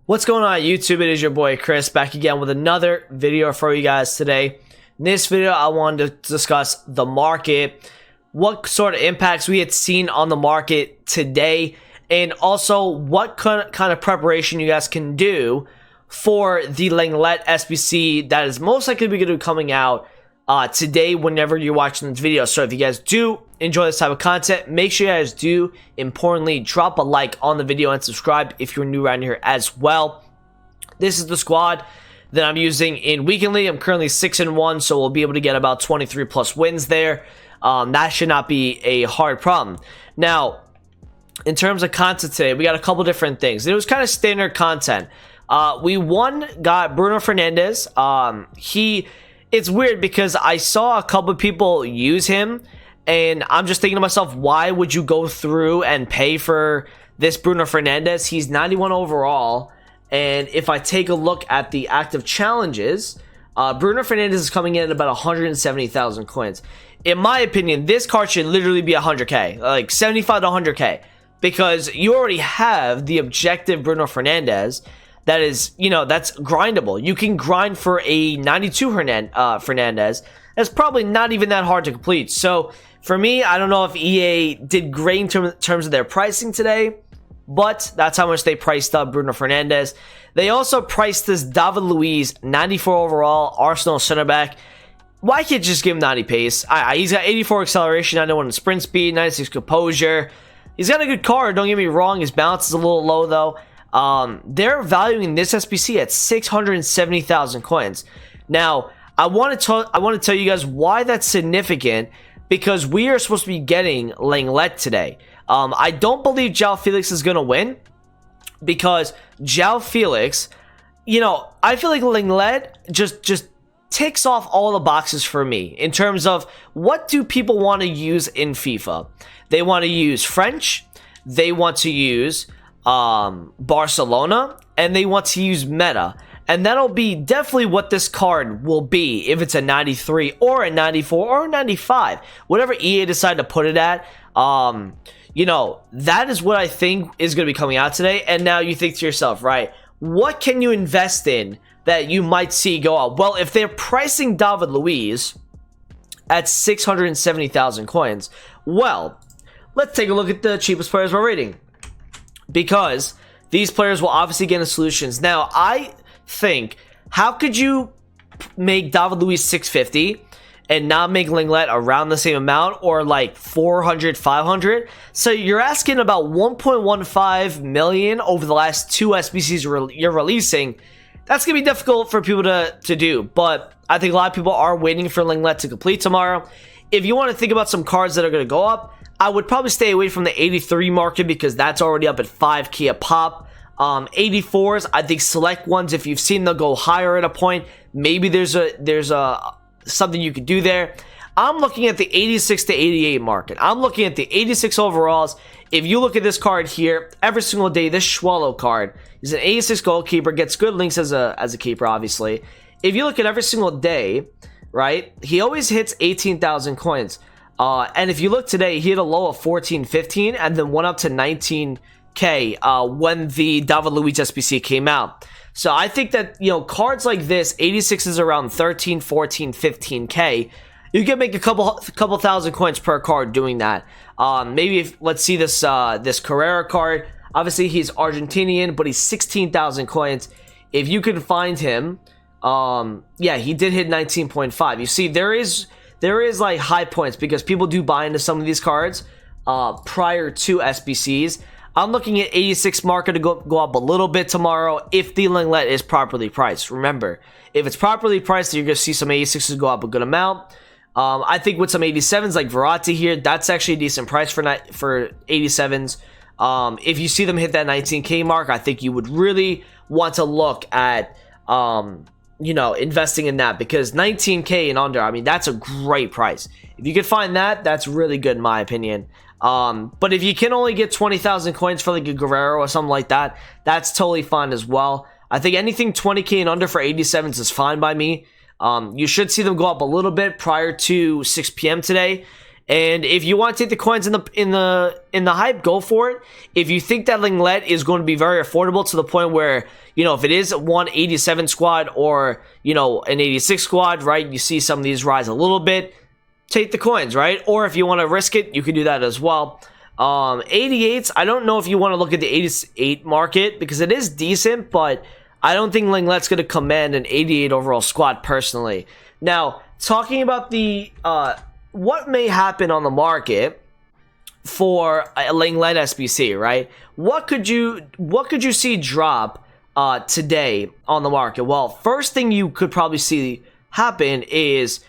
What's going on YouTube? It is your boy Chris back again with another video for you guys today. In this video, I wanted to discuss the market, what sort of impacts we had seen on the market today, and also what kind of preparation you guys can do for the Lenglet'S SBC that is most likely going to be coming out today whenever you're watching this video. So if you guys do enjoy this type of content, make sure you guys do importantly drop a like on the video and subscribe if you're new around here as well. This is the squad that I'm using in weekly. I'm currently 6-1, so we'll be able to get about 23 plus wins there. That should not be a hard problem. Now, in terms of content today, we got a couple different things. It was kind of standard content. We got Bruno Fernandes. It's weird because I saw a couple of people use him, and I'm just thinking to myself, why would you go through and pay for this Bruno Fernandes? He's 91 overall, and if I take a look at the active challenges, Bruno Fernandes is coming in at about 170,000 coins. In my opinion, this card should literally be 100k, like 75 to 100k, because you already have the objective Bruno Fernandes. That is, that's grindable. You can grind for a 92 Fernandes. That's probably not even that hard to complete. So for me, I don't know if EA did great in terms of their pricing today, but that's how much they priced up Bruno Fernandes. They also priced this David Luiz, 94 overall, Arsenal center back. Why can't you just give him 90 pace? He's got 84 acceleration, 91 in sprint speed, 96 composure. He's got a good card, don't get me wrong. His balance is a little low though. They're valuing this SBC at 670,000 coins. Now, I want to tell you guys why that's significant, because we are supposed to be getting Lenglet'S today. I don't believe João Felix is going to win, because João Felix, I feel like Lenglet'S just ticks off all the boxes for me in terms of what do people want to use in FIFA. They want to use French, they want to use Barcelona, and they want to use meta, and that'll be definitely what this card will be if it's a 93 or a 94 or a 95, whatever EA decide to put it at. That is what I think is going to be coming out today. And now you think to yourself, right, what can you invest in that you might see go up? Well, if they're pricing David Luiz at 670,000 coins, well, let's take a look at the cheapest players we're rating, because these players will obviously get into solutions. Now, I think, how could you make David Luiz 650 and not make Lenglet'S around the same amount, or like 400, 500? So you're asking about 1.15 million over the last two SBCs you're releasing. That's going to be difficult for people to do, but I think a lot of people are waiting for Lenglet'S to complete tomorrow. If you want to think about some cards that are going to go up, I would probably stay away from the 83 market, because that's already up at 5k a pop. 84s, I think select ones, if you've seen them go higher at a point, maybe there's something you could do there. I'm looking at the 86 to 88 market. I'm looking at the 86 overalls. If you look at this card here, every single day, this Swallow card is an 86 goalkeeper, gets good links as a keeper, obviously. If you look at every single day, right, he always hits 18,000 coins. And if you look today, he hit a low of 14, 15, and then went up to 19k when the David Luiz SBC came out. So I think that, cards like this, 86 is around 13, 14, 15k. You can make a couple thousand coins per card doing that. Maybe let's see this Carrera card. Obviously, he's Argentinian, but he's 16,000 coins. If you can find him, yeah, he did hit 19.5. You see, there is like high points, because people do buy into some of these cards prior to SBCs. I'm looking at 86 market to go up a little bit tomorrow if the Lenglet'S is properly priced. Remember, if it's properly priced, you're going to see some 86s go up a good amount. I think with some 87s like Verratti here, that's actually a decent price for 87s. If you see them hit that 19k mark, I think you would really want to look at investing in that, because 19k and under, I mean, that's a great price. If you could find that, that's really good in my opinion. But if you can only get 20,000 coins for like a Guerrero or something like that, that's totally fine as well. I think anything 20k and under for 87s is fine by me. You should see them go up a little bit prior to 6 p.m. today. And if you want to take the coins in the hype, go for it. If you think that Lenglet is going to be very affordable to the point where, you know, if it is 187 squad or, you know, an 86 squad, right, you see some of these rise a little bit, take the coins, right? Or if you want to risk it, you can do that as well. 88s, I don't know if you want to look at the 88 market because it is decent, but I don't think Lenglet's going to command an 88 overall squad personally. Now, talking about the what may happen on the market for a Lenglet SBC, right? What could you see drop today on the market? Well, first thing you could probably see happen is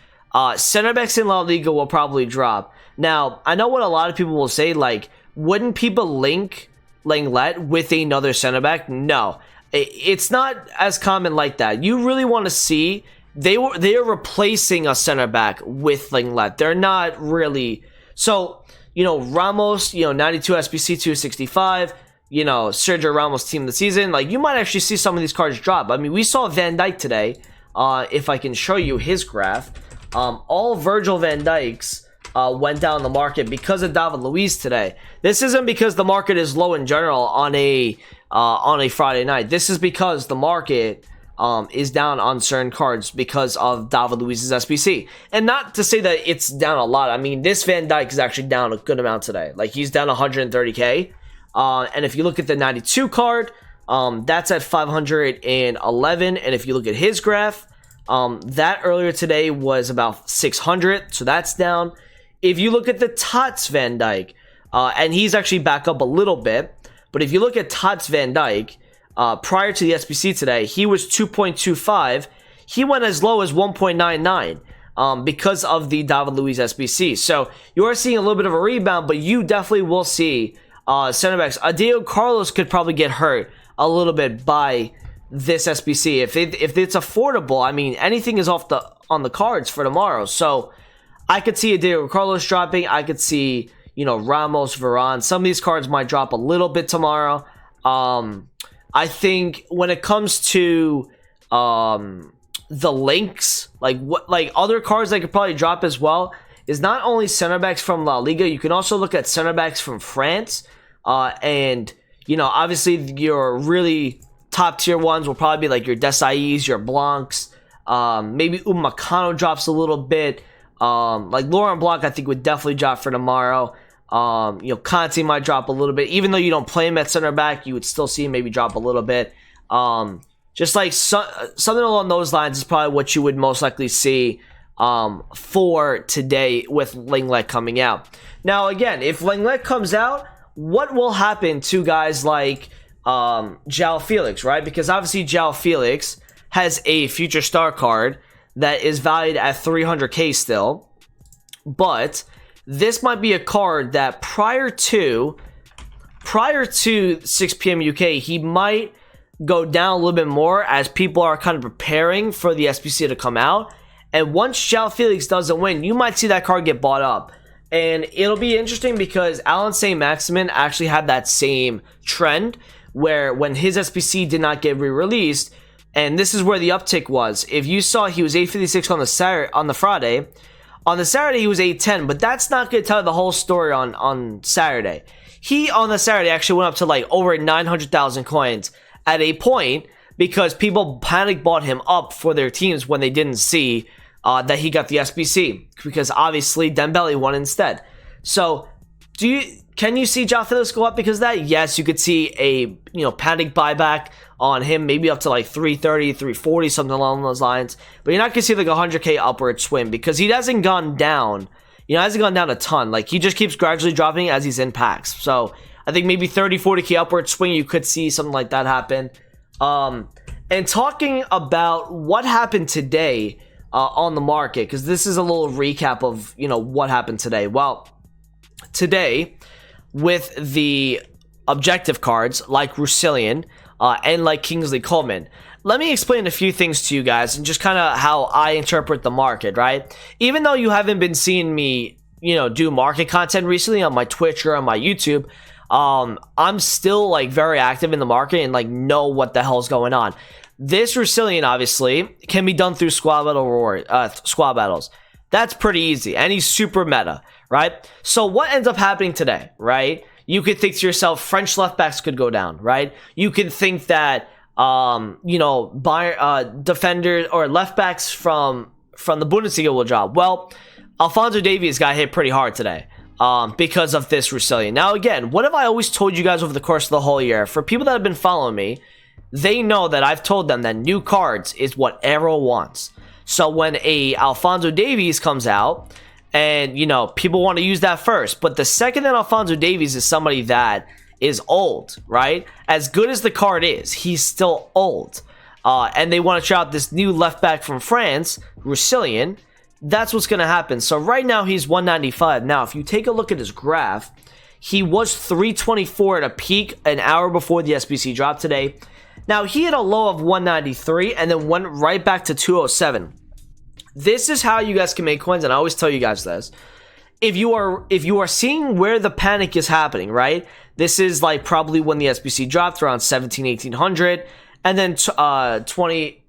center backs in La Liga will probably drop. Now, I know what a lot of people will say, like, wouldn't people link Lenglet with another center back? No, it's not as common like that. You really want to see they are replacing a center back with Lenglet. They're not really. So, you know, Ramos, you know, 92 SBC 265, you know, Sergio Ramos team of the season. Like, you might actually see some of these cards drop. I mean, we saw Van Dijk today. If I can show you his graph, all Virgil van Dijks went down the market because of David Luiz today. This isn't because the market is low in general on a Friday night. This is because the market is down on certain cards because of David Luiz's SBC. And not to say that it's down a lot. I mean, this Van Dijk is actually down a good amount today. Like, he's down 130k. And if you look at the 92 card, that's at 511. And if you look at his graph, that earlier today was about 600. So that's down. If you look at the Tots Van Dijk, and he's actually back up a little bit. But if you look at Tots Van Dijk, prior to the SBC today, he was 2.25. He went as low as 1.99 because of the David Luiz SBC. So you are seeing a little bit of a rebound, but you definitely will see center backs. Diego Carlos could probably get hurt a little bit by this SBC. If it's affordable, I mean, anything is on the cards for tomorrow. So I could see a Diego Carlos dropping. I could see, you know, Ramos, Varane. Some of these cards might drop a little bit tomorrow. I think when it comes to the links, like other cards that could probably drop as well, is not only center backs from La Liga. You can also look at center backs from France, and, you know, obviously your really top tier ones will probably be like your Desai's, your Blancs, maybe Upamecano drops a little bit. Like Laurent Blanc, I think would definitely drop for tomorrow. You know, Conte might drop a little bit. Even though you don't play him at center back, you would still see him maybe drop a little bit. Just like something along those lines is probably what you would most likely see for today with Lenglet coming out. Now, again, if Lenglet comes out, what will happen to guys like João Felix, right? Because obviously João Felix has a future star card that is valued at 300k still, but this might be a card that prior to 6 p.m. UK, he might go down a little bit more as people are kind of preparing for the SBC to come out. And once João Felix doesn't win, you might see that card get bought up. And it'll be interesting because Allan Saint-Maximin actually had that same trend where when his SBC did not get re-released, and this is where the uptick was. If you saw, he was 856 on the Friday. On the Saturday, he was 810, but that's not going to tell the whole story on Saturday. He, on the Saturday, actually went up to like over 900,000 coins at a point because people panic bought him up for their teams when they didn't see that he got the SBC, because obviously Dembele won instead. So, can you see João Felix go up because of that? Yes, you could see a panic buyback on him, maybe up to like 330, 340, something along those lines. But you're not gonna see like a 100k upward swing because he hasn't gone down. Hasn't gone down a ton. Like, he just keeps gradually dropping as he's in packs. So I think maybe 30, 40k upward swing, you could see something like that happen. And talking about what happened today on the market, because this is a little recap of what happened today. Well, today with the objective cards like Russillian and like Kingsley Coleman, let me explain a few things to you guys and just kind of how I interpret the market, right? Even though you haven't been seeing me, do market content recently on my Twitch or on my YouTube, I'm still like very active in the market and like know what the hell's going on. This Russillian obviously can be done through squad battles. That's pretty easy, and he's super meta, right? So what ends up happening today, right? You could think to yourself, French left backs could go down, right? You could think that, you know, defenders or left backs from the Bundesliga will drop. Well, Alphonso Davies got hit pretty hard today because of this Roussillon. Now, again, what have I always told you guys over the course of the whole year? For people that have been following me, they know that I've told them that new cards is what Arrow wants. So when a Alphonso Davies comes out, and, you know, people want to use that first. But the second that Alphonso Davies is somebody that is old, right? As good as the card is, he's still old. And they want to try out this new left back from France, Roussillon. That's what's going to happen. So right now, he's 195. Now, if you take a look at his graph, he was 324 at a peak an hour before the SBC drop today. Now, he had a low of 193 and then went right back to 207. This is how you guys can make coins, and I always tell you guys this. If you are seeing where the panic is happening, right? This is like probably when the SBC dropped around 1800, and then 20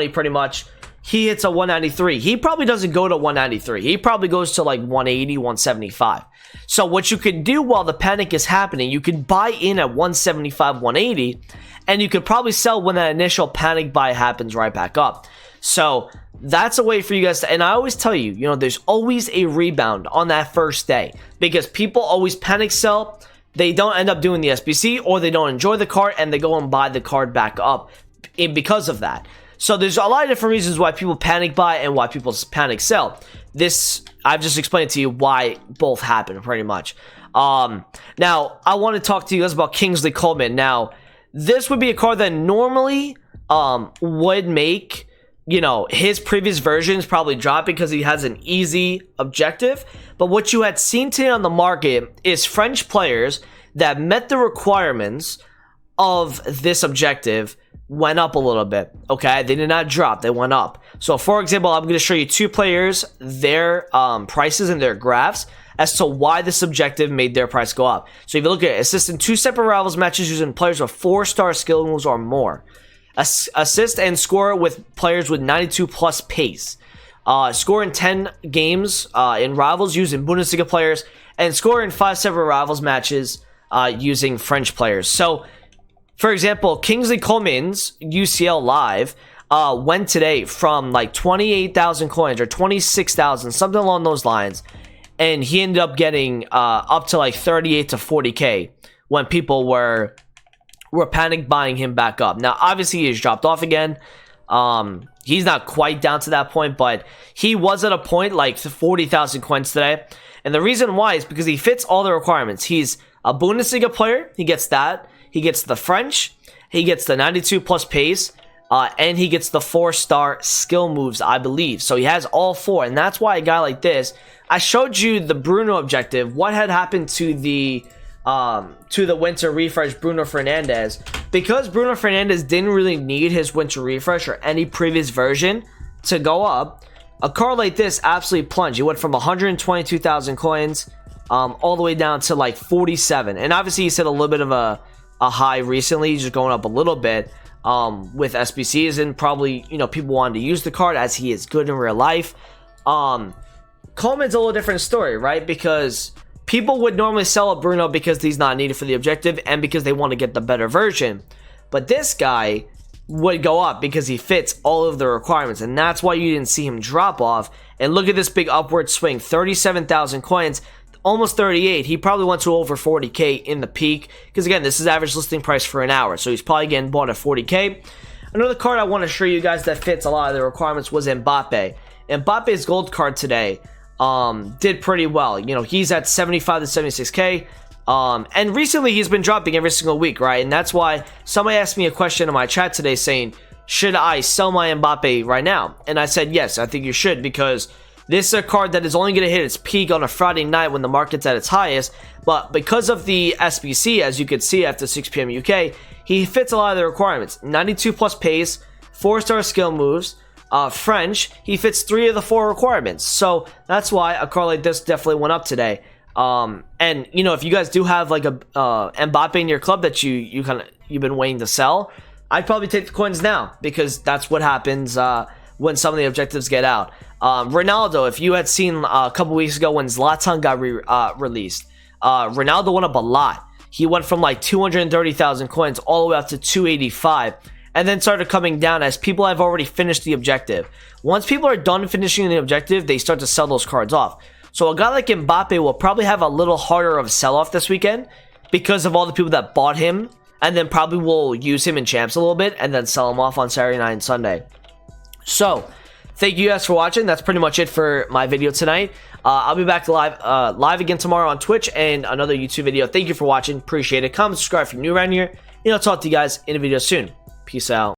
pretty much. He hits a 193. He probably doesn't go to 193. He probably goes to like 180, 175. So what you can do while the panic is happening, you can buy in at 175, 180, and you could probably sell when that initial panic buy happens right back up. So that's a way for you guys to, and I always tell you, you know, there's always a rebound on that first day because people always panic sell. They don't end up doing the SBC, or they don't enjoy the card and they go and buy the card back up because of that. So there's a lot of different reasons why people panic buy and why people panic sell. This, I've just explained to you why both happen pretty much. Now, I want to talk to you guys about Kingsley Coman. Now, this would be a card that normally would make, you know, his previous versions probably drop because he has an easy objective. But what you had seen today on the market is French players that met the requirements of this objective went up a little bit. Okay, they did not drop, they went up. So for example, I'm going to show you two players, their prices and their graphs as to why this objective made their price go up. So if you look at it, assist in 2 separate rivals matches using players with 4-star skill moves or more. Assist and score with players with 92 plus pace. Score in 10 games in rivals using Bundesliga players, and score in 5 separate rivals matches using French players. So, for example, Kingsley Coman's UCL Live went today from like 28,000 coins or 26,000, something along those lines, and he ended up getting up to like 38 to 40k when people were panic buying him back up. Now, obviously, he's dropped off again. He's not quite down to that point, but he was at a point like 40,000 coins today. And the reason why is because he fits all the requirements. He's a Bundesliga player. He gets that. He gets the French. He gets the 92 plus pace. And he gets the 4-star skill moves, I believe. So he has all 4. And that's why a guy like this, I showed you the Bruno objective. What had happened to the winter refresh Bruno Fernandes, because Bruno Fernandes didn't really need his winter refresh or any previous version to go up. A card like this absolutely plunged. He went from 122,000 coins all the way down to like 47, and obviously he's hit a little bit of a high recently. He's just going up a little bit with SBCs, and probably, you know, people wanted to use the card as he is good in real life. Coleman's a little different story, right? Because people would normally sell a Bruno because he's not needed for the objective and because they want to get the better version. But this guy would go up because he fits all of the requirements, and that's why you didn't see him drop off. And look at this big upward swing, 37,000 coins, almost 38. He probably went to over 40k in the peak because, again, this is average listing price for an hour, so he's probably getting bought at 40k. Another card I want to show you guys that fits a lot of the requirements was Mbappe. Mbappe's gold card today did pretty well. You know, he's at 75 to 76k. And recently he's been dropping every single week, right? And that's why somebody asked me a question in my chat today saying, should I sell my Mbappe right now? And I said, yes, I think you should, because this is a card that is only going to hit its peak on a Friday night when the market's at its highest. But because of the SBC, as you can see after 6 p.m. UK, he fits a lot of the requirements. 92 plus pace, 4-star skill moves, French, he fits 3 of the 4 requirements. So that's why a card like this definitely went up today. And you know, if you guys do have like a Mbappe in your club that you've been waiting to sell, I'd probably take the coins now, because that's what happens when some of the objectives get out. Ronaldo, if you had seen a couple weeks ago when Zlatan got released, Ronaldo went up a lot. He went from like 230,000 coins all the way up to 285, and then started coming down as people have already finished the objective. Once people are done finishing the objective, they start to sell those cards off. So a guy like Mbappe will probably have a little harder of a sell-off this weekend because of all the people that bought him, and then probably will use him in champs a little bit and then sell him off on Saturday night and Sunday. So thank you guys for watching. That's pretty much it for my video tonight. I'll be back live again tomorrow on Twitch and another YouTube video. Thank you for watching. Appreciate it. Comment, subscribe if you're new around here. And I'll talk to you guys in a video soon. Peace out.